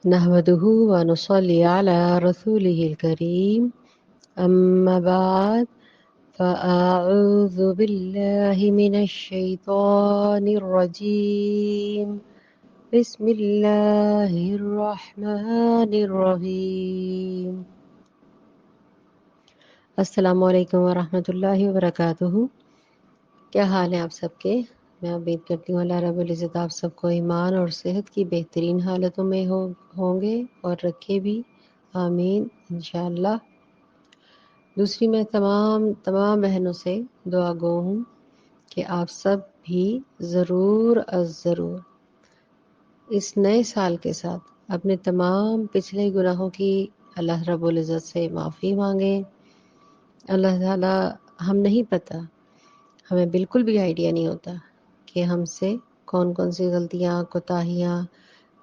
نحمده ونصلي على رسوله الكريم أما بعد فأعوذ بالله من الشيطان الرجيم بسم الله الرحمن الرحیم۔ السلام علیکم ورحمۃ اللہ وبرکاتہ۔ کیا حال ہے آپ سب کے؟ میں امید کرتی ہوں اللہ رب العزت آپ سب کو ایمان اور صحت کی بہترین حالتوں میں ہوں گے اور رکھے بھی، آمین انشاءاللہ۔ دوسری میں تمام بہنوں سے دعا گو ہوں کہ آپ سب بھی ضرور از ضرور اس نئے سال کے ساتھ اپنے تمام پچھلے گناہوں کی اللہ رب العزت سے معافی مانگیں۔ اللہ تعالیٰ ہم نہیں پتہ، ہمیں بالکل بھی آئیڈیا نہیں ہوتا کہ ہم سے کون کون سی غلطیاں، کوتاہیاں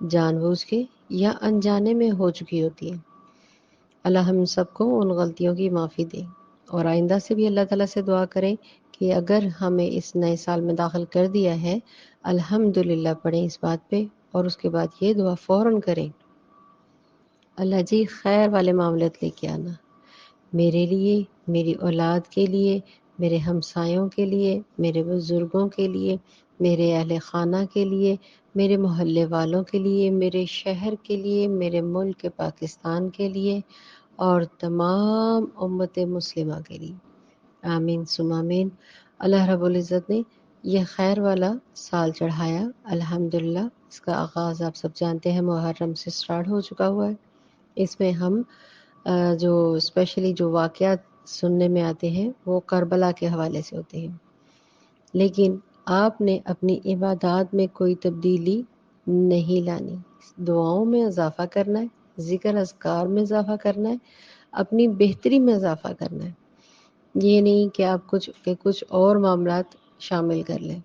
جان بوجھ کے یا انجانے میں ہو چکی ہوتی ہیں۔ اللہ ہم سب کو ان غلطیوں کی معافی دے، اور آئندہ سے بھی اللہ تعالیٰ سے دعا کریں کہ اگر ہمیں اس نئے سال میں داخل کر دیا ہے، الحمدللہ پڑھیں اس بات پہ، اور اس کے بعد یہ دعا فوراً کریں، اللہ جی خیر والے معاملات لے کے آنا، میرے لیے، میری اولاد کے لیے، میرے ہمسایوں کے لیے، میرے بزرگوں کے لیے، میرے اہل خانہ کے لیے، میرے محلے والوں کے لیے، میرے شہر کے لیے، میرے ملک پاکستان کے لیے، اور تمام امت مسلمہ کے لیے، آمین ثم آمین۔ اللہ رب العزت نے یہ خیر والا سال چڑھایا، الحمدللہ۔ اس کا آغاز آپ سب جانتے ہیں محرم سے سٹارٹ ہو چکا ہوا ہے۔ اس میں ہم جو اسپیشلی جو واقعات سننے میں آتے ہیں وہ کربلا کے حوالے سے ہوتے ہیں، لیکن آپ نے اپنی عبادات میں کوئی تبدیلی نہیں لانی، دعاؤں میں اضافہ کرنا ہے، ذکر اذکار میں اضافہ کرنا ہے، اپنی بہتری میں اضافہ کرنا ہے، یہ نہیں کہ آپ کچھ اور معاملات شامل کر لیں۔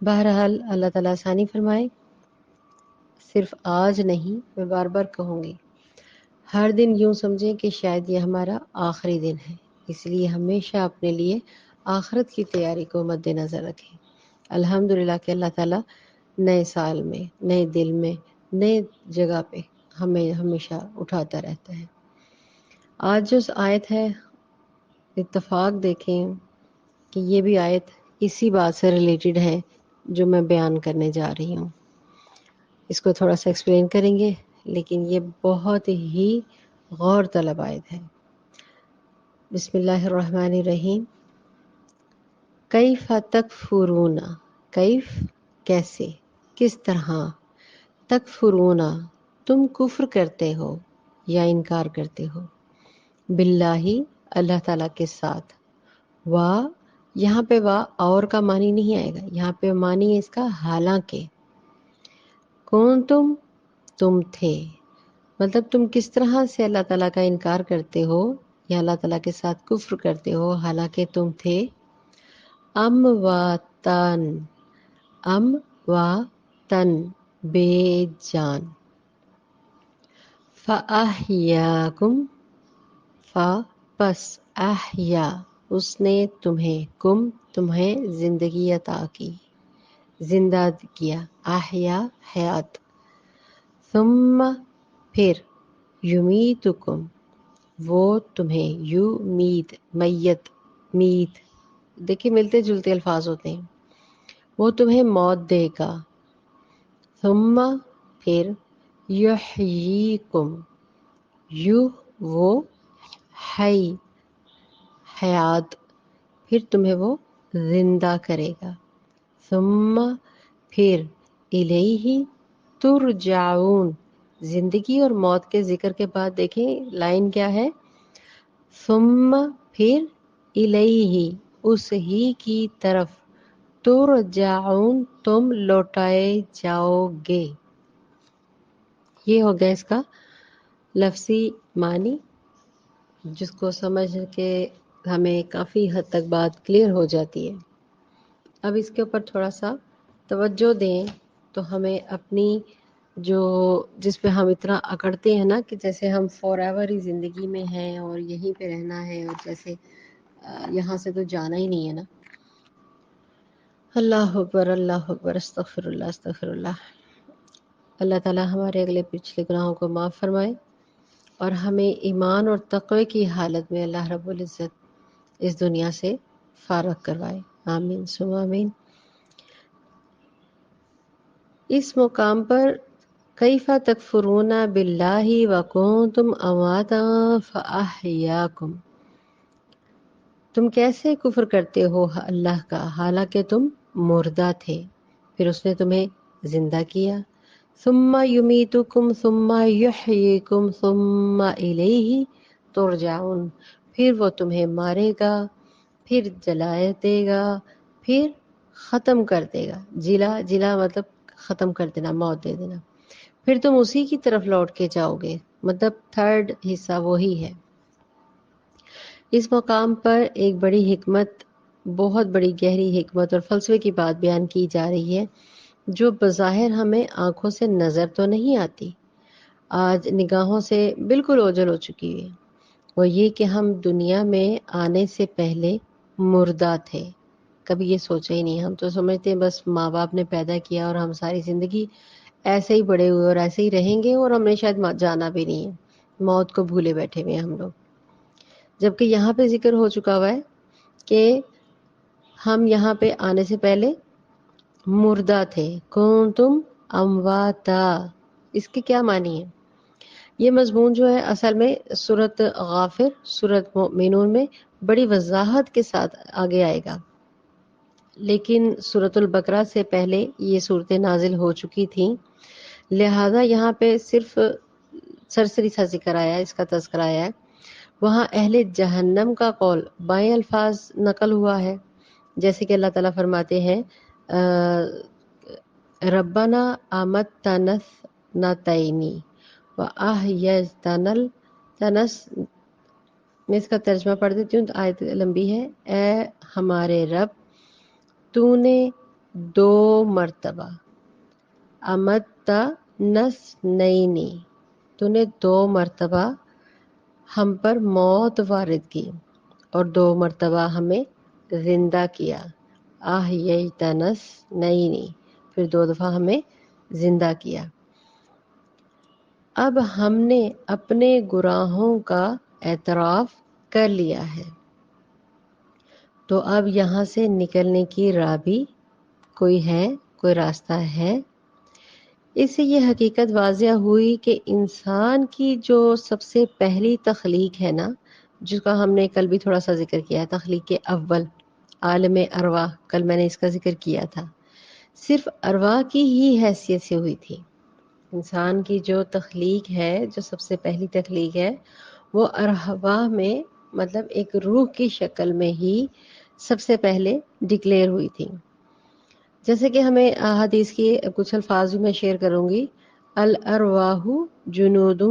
بہرحال اللہ تعالیٰ آسانی فرمائے۔ صرف آج نہیں، میں بار بار کہوں گی، ہر دن یوں سمجھیں کہ شاید یہ ہمارا آخری دن ہے، اس لیے ہمیشہ اپنے لیے آخرت کی تیاری کو مد نظر رکھیں۔ الحمدللہ کہ اللہ تعالیٰ نئے سال میں، نئے دل میں، نئے جگہ پہ ہمیں ہمیشہ اٹھاتا رہتا ہے۔ آج جو آیت ہے، اتفاق دیکھیں کہ یہ بھی آیت اسی بات سے ریلیٹڈ ہے جو میں بیان کرنے جا رہی ہوں۔ اس کو تھوڑا سا ایکسپلین کریں گے، لیکن یہ بہت ہی غور طلب آیت ہے۔ بسم اللہ الرحمن الرحیم۔ کیف تکفرون، کیف کیسے، کس طرح، تکفرون تم کفر کرتے ہو یا انکار کرتے ہو، باللہ اللہ تعالیٰ کے ساتھ، وا یہاں پہ وا اور کا معنی نہیں آئے گا، یہاں پہ معنی ہے اس کا حالانکہ، کون تم تھے، مطلب تم کس طرح سے اللہ تعالیٰ کا انکار کرتے ہو یا اللہ تعالیٰ کے ساتھ کفر کرتے ہو حالانکہ تم تھے امواتن، امواتن بے جان، فاحیاکم، پس احیا اس نے تمہیں زندگی عطا کی، زندہ کیا، احیا حیات، ثم پھر، یمیتکم وہ تمہیں، میت دیکھیں ملتے جلتے الفاظ ہوتے ہیں، وہ تمہیں موت دے گا، ثم پھر، یحییکم وہ حیات پھر تمہیں وہ زندہ کرے گا، ثم پھر، الیہ ترجعون زندگی اور موت کے ذکر کے بعد دیکھیں لائن کیا ہے، ثم پھر، الیہ اس ہی کی طرف، ترجعون تم لوٹائے جاؤ گے۔ یہ ہو گیا اس کا لفظی معنی، جس کو سمجھ کے ہمیں کافی حد تک بات کلیئر ہو جاتی ہے۔ اب اس کے اوپر تھوڑا سا توجہ دیں تو ہمیں اپنی جس پہ ہم اتنا اکڑتے ہیں نا کہ جیسے ہم فار ایور ہی زندگی میں ہیں اور یہیں پہ رہنا ہے، اور جیسے یہاں سے تو جانا ہی نہیں ہے نا۔ اللہ اکبر، اللہ اکبر، استغفر اللہ، استغفر اللہ۔ اللہ تعالیٰ ہمارے اگلے پچھلے گناہوں کو معاف فرمائے اور ہمیں ایمان اور تقوی کی حالت میں اللہ رب العزت اس دنیا سے فارغ کروائے، آمین ثم آمین۔ اس مقام پر کیف تکفرون باللہ وکنتم امواتا فاحیاکم، تم کیسے کفر کرتے ہو اللہ کا حالانکہ تم مردہ تھے، پھر اس نے تمہیں زندہ کیا۔ ثم یمیتکم ثم یحییکم ثم الیہ ترجعون، پھر وہ تمہیں مارے گا، پھر جلائے دے گا، پھر ختم کر دے گا۔ جلا مطلب ختم کر دینا، موت دے دینا، پھر تم اسی کی طرف لوٹ کے جاؤ گے، مطلب تھرڈ حصہ وہی ہے۔ اس مقام پر ایک بڑی حکمت، بہت بڑی گہری حکمت اور فلسفے کی بات بیان کی جا رہی ہے جو بظاہر ہمیں آنکھوں سے نظر تو نہیں آتی، آج نگاہوں سے بالکل اوجھل ہو چکی ہے۔ وہ یہ کہ ہم دنیا میں آنے سے پہلے مردہ تھے، کبھی یہ سوچا ہی نہیں۔ ہم تو سمجھتے ہیں بس ماں باپ نے پیدا کیا اور ہم ساری زندگی ایسے ہی بڑے ہوئے اور ایسے ہی رہیں گے اور ہم نے شاید جانا بھی نہیں ہے، موت کو بھولے بیٹھے ہوئے ہیں ہم لوگ، جبکہ یہاں پہ ذکر ہو چکا ہوا ہے کہ ہم یہاں پہ آنے سے پہلے مردہ تھے، کنتم امواتا، اس کے کیا معنی ہے؟ یہ مضمون جو ہے اصل میں سورۃ غافر، سورۃ مؤمنون میں بڑی وضاحت کے ساتھ آگے آئے گا، لیکن سورۃ البقرہ سے پہلے یہ صورتیں نازل ہو چکی تھیں، لہذا یہاں پہ صرف سرسری سا ذکر آیا ہے، اس کا تذکرہ آیا ہے۔ وہاں اہل جہنم کا قول بائیں الفاظ نقل ہوا ہے، جیسے کہ اللہ تعالیٰ فرماتے ہیں ربنا آمتنا اثنتین وأحییتنا التنس، میں اس کا ترجمہ پڑھ دیتی ہوں، آیت لمبی ہے۔ اے ہمارے رب، تو نے دو مرتبہ، امتنا اثنین، تو نے دو مرتبہ ہم پر موت وارد کی اور دو مرتبہ ہمیں زندہ کیا، احییتنا اثنین، پھر دو دفعہ ہمیں زندہ کیا۔ اب ہم نے اپنے گناہوں کا اعتراف کر لیا ہے، تو اب یہاں سے نکلنے کی راہ بھی کوئی ہے، کوئی راستہ ہے۔ اس سے یہ حقیقت واضح ہوئی کہ انسان کی جو سب سے پہلی تخلیق ہے نا، جس کا ہم نے کل بھی تھوڑا سا ذکر کیا ہے، تخلیق اول، عالم ارواح، کل میں نے اس کا ذکر کیا تھا، صرف ارواح کی ہی حیثیت سے ہوئی تھی۔ انسان کی جو تخلیق ہے، جو سب سے پہلی تخلیق ہے، وہ ارواح میں مطلب ایک روح کی شکل میں ہی سب سے پہلے ڈکلیئر ہوئی تھی۔ جیسے کہ ہمیں حدیث کی کچھ الفاظ بھی میں شیئر کروں گی، الارواح جنود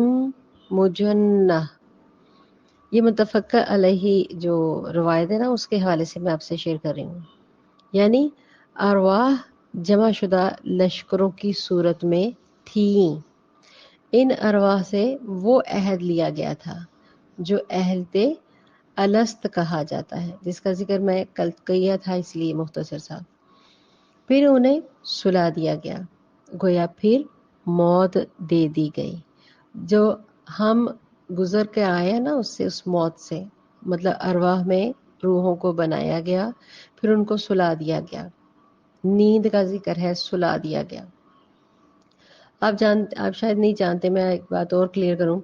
مجنہ، یہ متفق علیہ جو روایت ہے نا، اس کے حوالے سے میں آپ سے شیئر کر رہی ہوں، یعنی ارواح جمع شدہ لشکروں کی صورت میں تھیں۔ ان ارواح سے وہ عہد لیا گیا تھا جو عہد الست کہا جاتا ہے، جس کا ذکر میں کل کیا تھا، اس لیے مختصر سا۔ پھر انہیں سلا دیا گیا، گویا پھر موت دے دی گئی۔ جو ہم گزر کے آئے نا اس سے، اس موت سے، مطلب ارواح میں روحوں کو بنایا گیا، پھر ان کو سلا دیا گیا، نیند کا ذکر ہے، سلا دیا گیا۔ آپ شاید نہیں جانتے، میں ایک بات اور کلیئر کروں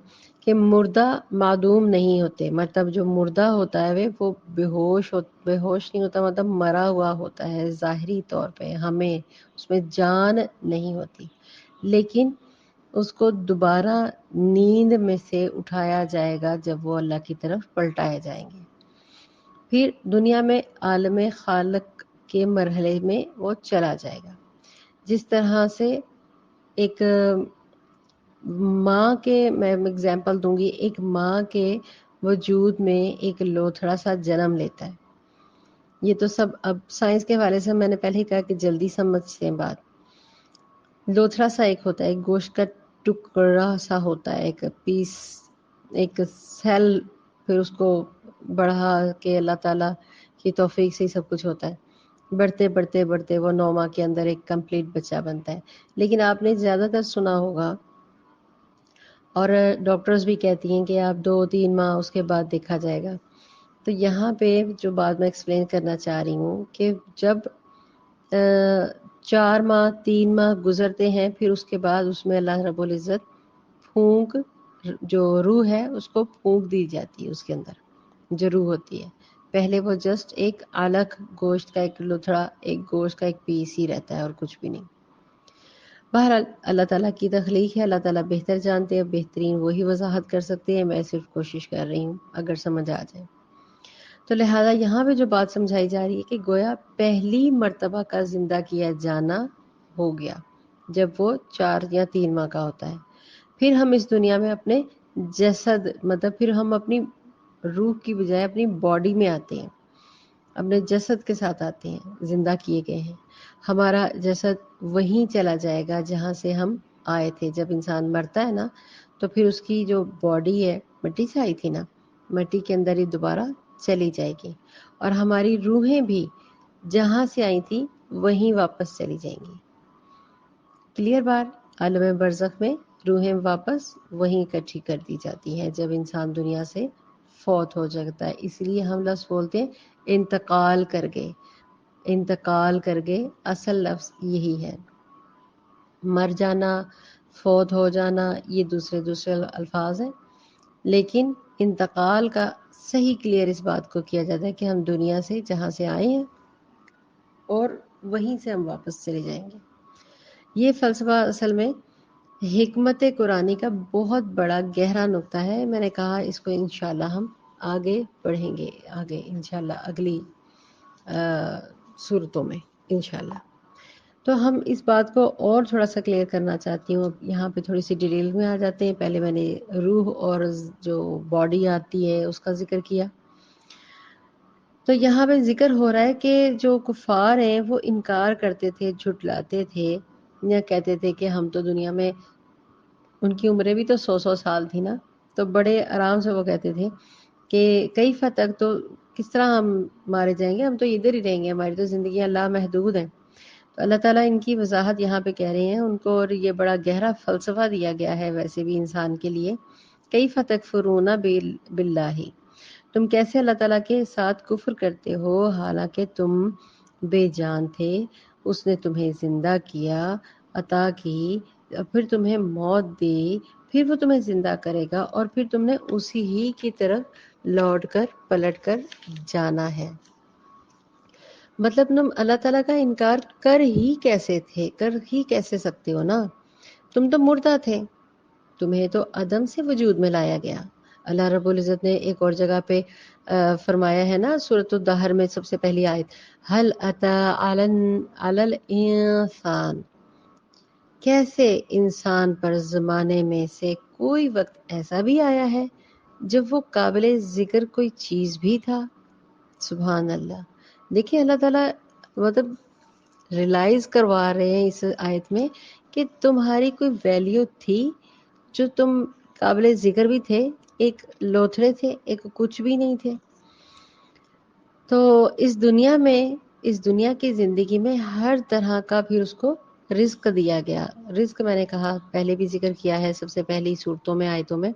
کہ مردہ معدوم نہیں ہوتے، مطلب جو مردہ ہوتا ہے وہ بے ہوش نہیں ہوتا، مطلب مرا ہوا ہوتا ہے ظاہری طور پہ، ہمیں اس میں جان نہیں ہوتی، لیکن اس کو دوبارہ نیند میں سے اٹھایا جائے گا جب وہ اللہ کی طرف پلٹائے جائیں گے، پھر دنیا میں عالم خالق کے مرحلے میں وہ چلا جائے گا۔ جس طرح سے ایک ماں کے، میں اگزامپل دوں گی، ایک ماں کے وجود میں ایک لوتھڑا سا جنم لیتا ہے، یہ تو سب اب سائنس کے حوالے سے میں نے پہلے ہی کہا کہ جلدی سمجھتے ہیں بات۔ لوتھڑا سا ایک ہوتا ہے، ایک گوشت کا ٹکڑا سا ہوتا ہے، ایک پیس، ایک سیل، پھر اس کو بڑھا کے اللہ تعالیٰ کی توفیق سے ہی سب کچھ ہوتا ہے۔ بڑھتے بڑھتے بڑھتے وہ 9 ماہ کے اندر ایک کمپلیٹ بچہ بنتا ہے. لیکن آپ نے زیادہ تر سنا ہوگا اور ڈاکٹرز بھی کہتی ہیں کہ آپ 2-3 ماہ اس کے بعد دیکھا جائے گا. تو یہاں پہ جو بات میں ایکسپلین کرنا چاہ رہی ہوں کہ جب 4 ماہ 3 ماہ گزرتے ہیں پھر اس کے بعد اس میں اللہ رب العزت پھونک جو روح ہے اس کو پھونک دی جاتی ہے اس کے اندر جو روح ہوتی ہے. پہلے وہ جسٹ ایک الگ گوشت کا ایک لتھڑا ایک گوشت کا ایک پیس ہی رہتا ہے اور کچھ بھی نہیں. بہرحال اللہ تعالیٰ کی تخلیق ہے, اللہ تعالیٰ بہتر جانتے ہیں, بہترین وہی وضاحت کر سکتے ہیں, میں صرف کوشش کر رہی ہوں اگر سمجھ آ جائے. تو لہٰذا یہاں پہ جو بات سمجھائی جا رہی ہے کہ گویا پہلی مرتبہ کا زندہ کیا جانا ہو گیا جب وہ 4 یا 3 ماہ کا ہوتا ہے. پھر ہم اس دنیا میں اپنے جسد مطلب پھر ہم اپنی روح کی بجائے اپنی باڈی میں آتے ہیں, اپنے جسد کے ساتھ آتے ہیں, زندہ کیے گئے ہیں. ہمارا جسد وہیں چلا جائے گا جہاں سے ہم آئے تھے. جب انسان مرتا ہے نا تو پھر اس کی جو باڈی ہے مٹی سے آئی تھی نا, مٹی کے اندر ہی دوبارہ چلی جائے گی, اور ہماری روحیں بھی جہاں سے آئی تھی وہیں واپس چلی جائیں گی. کلیئر بات؟ عالم برزخ میں روحیں واپس وہیں اکٹھی کر دی جاتی ہیں جب انسان دنیا سے فوت ہو جاتا ہے. اس لیے ہم لفظ بولتے ہیں انتقال کر گئے. انتقال کر گئے اصل لفظ یہی ہے. مر جانا, فوت ہو جانا یہ دوسرے الفاظ ہیں, لیکن انتقال کا صحیح کلیئر اس بات کو کیا جاتا ہے کہ ہم دنیا سے جہاں سے آئے ہیں اور وہیں سے ہم واپس چلے جائیں گے. یہ فلسفہ اصل میں حکمت قرآنی کا بہت بڑا گہرا نقطہ ہے. میں نے کہا اس کو انشاءاللہ ہم آگے پڑھیں گے, آگے انشاءاللہ اگلی صورتوں میں انشاءاللہ. تو ہم اس بات کو اور تھوڑا سا کلیئر کرنا چاہتی ہوں. یہاں پہ تھوڑی سی ڈیٹیل میں آ جاتے ہیں. پہلے میں نے روح اور جو باڈی آتی ہے اس کا ذکر کیا. تو یہاں پہ ذکر ہو رہا ہے کہ جو کفار ہیں وہ انکار کرتے تھے, جھٹلاتے تھے, یا کہتے تھے کہ ہم تو دنیا میں, ان کی عمریں بھی تو 100 سال تھی نا, تو بڑے آرام سے وہ کہتے تھے کہ کئی فتق تو کس طرح ہم مارے جائیں گے, ہم تو ادھر ہی رہیں گے, ہماری تو زندگیاں لا محدود ہیں. تو اللہ تعالیٰ ان کی وضاحت یہاں پہ کہہ رہے ہیں ان کو, اور یہ بڑا گہرا فلسفہ دیا گیا ہے ویسے بھی انسان کے لیے. کئی فتق فرونا باللہ, تم کیسے اللہ تعالیٰ کے ساتھ کفر کرتے ہو حالانکہ تم بے جان تھے. اس نے تمہیں زندہ کیا, عطا کی, پھر تمہیں موت دی, پھر وہ تمہیں زندہ کرے گا, اور پھر تم نے اسی ہی کی طرف لوٹ کر پلٹ کر جانا ہے. مطلب تم اللہ تعالیٰ کا انکار کر ہی کیسے سکتے ہو نا, تم تو مردہ تھے, تمہیں تو عدم سے وجود میں لایا گیا. اللہ رب العزت نے ایک اور جگہ پہ فرمایا ہے نا, سورۃ الدہر میں سب سے پہلی آیت, هل اتى علی الانسان, کیسے انسان پر زمانے میں سے کوئی وقت ایسا بھی آیا ہے جب وہ قابل ذکر کوئی چیز بھی تھا. سبحان اللہ. دیکھیں اللہ تعالیٰ مطلب ریلائز کروا رہے ہیں اس آیت میں کہ تمہاری کوئی ویلیو تھی, جو تم قابل ذکر بھی تھے, ایک لوتھڑے تھے, ایک کچھ بھی نہیں تھے. تو اس دنیا کی زندگی میں ہر طرح کا پھر اس کو رزق دیا گیا. رزق میں نے کہا پہلے بھی ذکر کیا ہے سب سے پہلی صورتوں میں, آیتوں میں,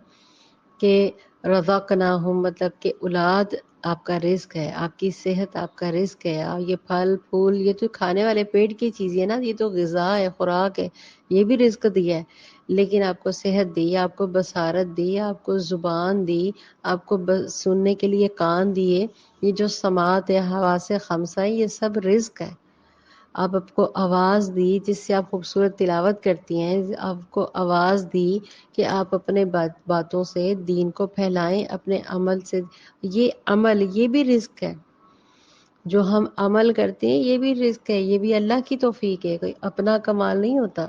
کہ رزقناہم مطلب کہ اولاد آپ کا رزق ہے, آپ کی صحت آپ کا رزق ہے, اور یہ پھل پھول یہ تو کھانے والے پیٹ کی چیزیں نا, یہ تو غذا ہے, خوراک ہے, یہ بھی رزق دیا ہے. لیکن آپ کو صحت دی, آپ کو بصارت دی, آپ کو زبان دی, آپ کو سننے کے لیے کان دیے, یہ جو سماعت ہے, حواس خمسہ, یہ سب رزق ہے. آپ کو آواز دی جس سے آپ خوبصورت تلاوت کرتی ہیں, آپ کو آواز دی کہ آپ اپنے باتوں سے دین کو پھیلائیں, اپنے عمل سے. یہ عمل یہ بھی رزق ہے, جو ہم عمل کرتے ہیں یہ بھی رزق ہے, یہ بھی اللہ کی توفیق ہے, کوئی اپنا کمال نہیں ہوتا.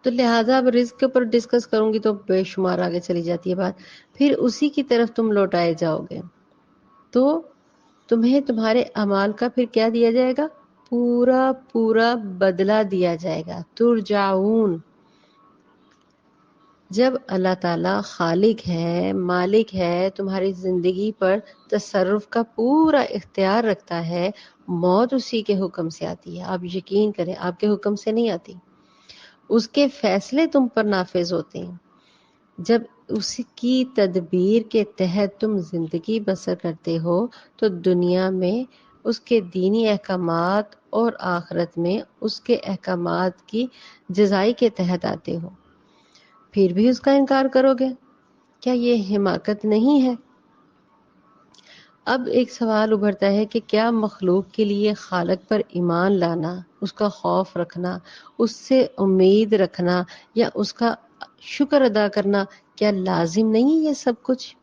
تو لہٰذا اب رزق کے اوپر ڈسکس کروں گی تو بے شمار آگے چلی جاتی ہے بات. پھر اسی کی طرف تم لوٹائے جاؤ گے, تو تمہیں تمہارے اعمال کا پھر کیا دیا جائے گا, پورا بدلہ دیا جائے گا. ترجعون, جب اللہ تعالیٰ خالق ہے, مالک ہے, تمہاری زندگی پر تصرف کا پورا اختیار رکھتا ہے, موت اسی کے حکم سے آتی ہے، آپ یقین کریں، آپ کے حکم سے نہیں آتی، اس کے فیصلے تم پر نافذ ہوتے ہیں۔ جب اس کی تدبیر کے تحت تم زندگی بسر کرتے ہو تو دنیا میں اس کے دینی احکامات اور آخرت میں اس کے احکامات کی جزائی کے تحت آتے ہو، پھر بھی اس کا انکار کرو گے؟ کیا یہ حماقت نہیں ہے؟ اب ایک سوال ابھرتا ہے کہ کیا مخلوق کے لیے خالق پر ایمان لانا، اس کا خوف رکھنا، اس سے امید رکھنا یا اس کا شکر ادا کرنا کیا لازم نہیں یہ سب کچھ؟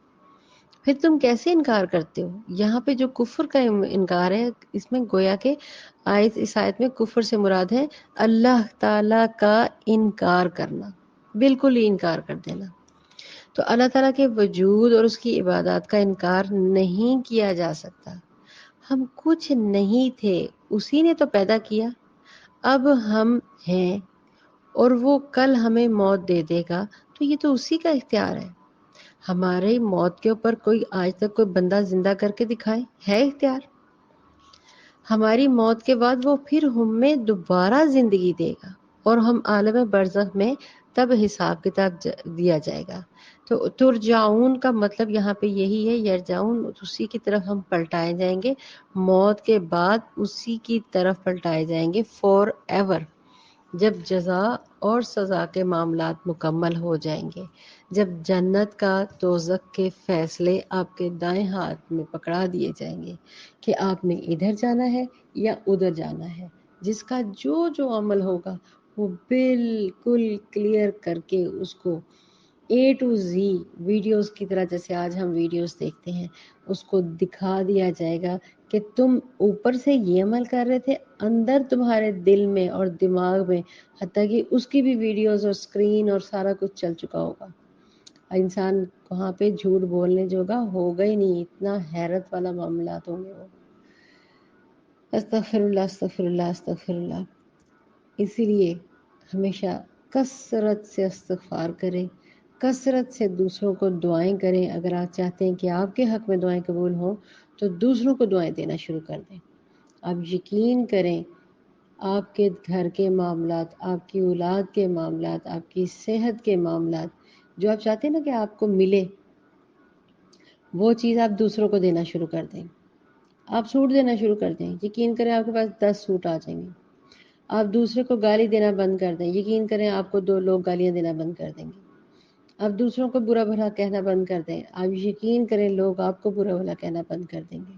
پھر تم کیسے انکار کرتے ہو؟ یہاں پہ جو کفر کا انکار ہے، اس میں گویا کہ اس آیت میں کفر سے مراد ہے اللہ تعالی کا انکار کرنا، بالکل ہی انکار کر دینا۔ تو اللہ تعالیٰ کے وجود اور اس کی عبادات کا انکار نہیں کیا جا سکتا۔ ہم کچھ نہیں تھے، اسی نے تو پیدا کیا، اب ہم ہیں، اور وہ کل ہمیں موت دے دے گا، تو یہ تو اسی کا اختیار ہے۔ ہماری موت کے اوپر کوئی آج تک کوئی بندہ زندہ کر کے دکھائے ہے اختیار؟ ہماری موت کے بعد وہ پھر ہمیں دوبارہ زندگی دے گا اور ہم عالم برزخ میں تب حساب کتاب دیا جائے گا۔ تو ترجعون کا مطلب یہاں پہ یہی ہے، یرجعون، اسی کی طرف ہم پلٹائے جائیں گے، موت کے بعد اسی کی طرف پلٹائے جائیں گے فور ایور، جب جزا اور سزا کے معاملات مکمل ہو جائیں گے، جب جنت کا دوزخ کے فیصلے آپ کے دائیں ہاتھ میں پکڑا دیے جائیں گے کہ آپ نے ادھر جانا ہے یا ادھر جانا ہے، جس کا جو جو عمل ہوگا وہ بالکل کلیئر کر کے اس کو اے ٹو زی ویڈیوز کی طرح، جیسے آج ہم ویڈیوز دیکھتے ہیں، اس کو دکھا دیا جائے گا کہ تم اوپر سے یہ عمل کر رہے تھے، اندر تمہارے دل میں اور دماغ میں حتیٰ کہ اس کی بھی ویڈیوز اور اسکرین اور سارا کچھ چل چکا ہوگا۔ انسان وہاں پہ جھوٹ بولنے جوگا ہوگا ہی نہیں، اتنا حیرت والا معاملات ہوں گے وہ۔ استغفر اللہ، استغفر اللہ، استغفر اللہ۔ اسی لیے ہمیشہ کثرت سے استغفار کریں، کثرت سے دوسروں کو دعائیں کریں۔ اگر آپ چاہتے ہیں کہ آپ کے حق میں دعائیں قبول ہوں تو دوسروں کو دعائیں دینا شروع کر دیں۔ آپ یقین کریں، آپ کے گھر کے معاملات، آپ کی اولاد کے معاملات، آپ کی صحت کے معاملات، جو آپ چاہتے ہیں نا کہ آپ کو ملے، وہ چیز آپ دوسروں کو دینا شروع کر دیں۔ آپ سوٹ دینا شروع کر دیں، یقین کریں آپ کے پاس 10 سوٹ آ جائیں گے۔ آپ دوسرے کو گالی دینا بند کر دیں، یقین کریں آپ کو 2 لوگ گالیاں دینا بند کر دیں گے۔ آپ دوسروں کو برا بھلا کہنا بند کر دیں، آپ یقین کریں لوگ آپ کو برا بھلا کہنا بند کر دیں گے۔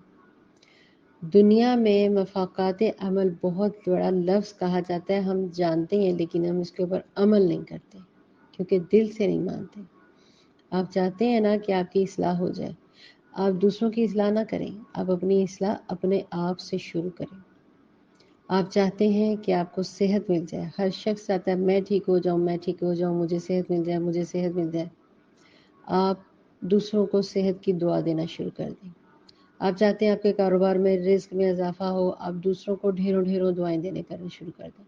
دنیا میں مفاقات عمل بہت بڑا لفظ کہا جاتا ہے، ہم جانتے ہیں، لیکن ہم اس کے اوپر عمل نہیں کرتے کیونکہ دل سے نہیں مانتے۔ آپ چاہتے ہیں نا کہ آپ کی اصلاح ہو جائے، آپ دوسروں کی اصلاح نہ کریں، آپ اپنی اصلاح اپنے آپ سے شروع کریں۔ آپ چاہتے ہیں کہ آپ کو صحت مل جائے، ہر شخص چاہتا ہے میں ٹھیک ہو جاؤں، میں ٹھیک ہو جاؤں، مجھے صحت مل جائے، مجھے صحت مل جائے۔ آپ دوسروں کو صحت کی دعا دینا شروع کر دیں۔ آپ چاہتے ہیں آپ کے کاروبار میں رزق میں اضافہ ہو، آپ دوسروں کو ڈھیروں ڈھیروں دعائیں دینے کرنا شروع کر دیں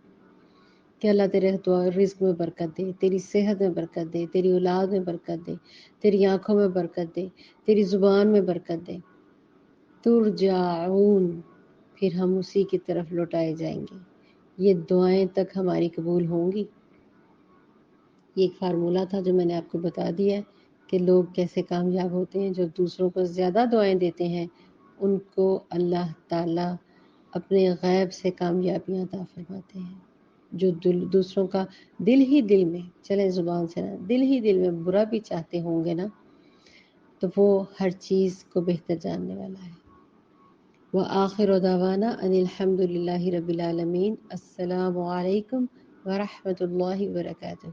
کہ اللہ تیرے رزق میں برکت دے، تیری صحت میں برکت دے، تیری اولاد میں برکت دے، تیری آنکھوں میں برکت دے، تیری زبان میں برکت دے۔ ترجعون، پھر ہم اسی کی طرف لوٹائے جائیں گے۔ یہ دعائیں تک ہماری قبول ہوں گی۔ یہ ایک فارمولہ تھا جو میں نے آپ کو بتا دیا ہے کہ لوگ کیسے کامیاب ہوتے ہیں۔ جو دوسروں کو زیادہ دعائیں دیتے ہیں ان کو اللہ تعالیٰ اپنے غیب سے کامیابیاں عطا فرماتے ہیں۔ جو دوسروں کا دل میں، چلیں زبان سے نہ، دل میں برا بھی چاہتے ہوں گے نا، تو وہ ہر چیز کو بہتر جاننے والا ہے۔ وآخر دعوانا ان الحمد للہ رب العالمین۔ السلام علیکم ورحمۃ اللہ وبرکاتہ۔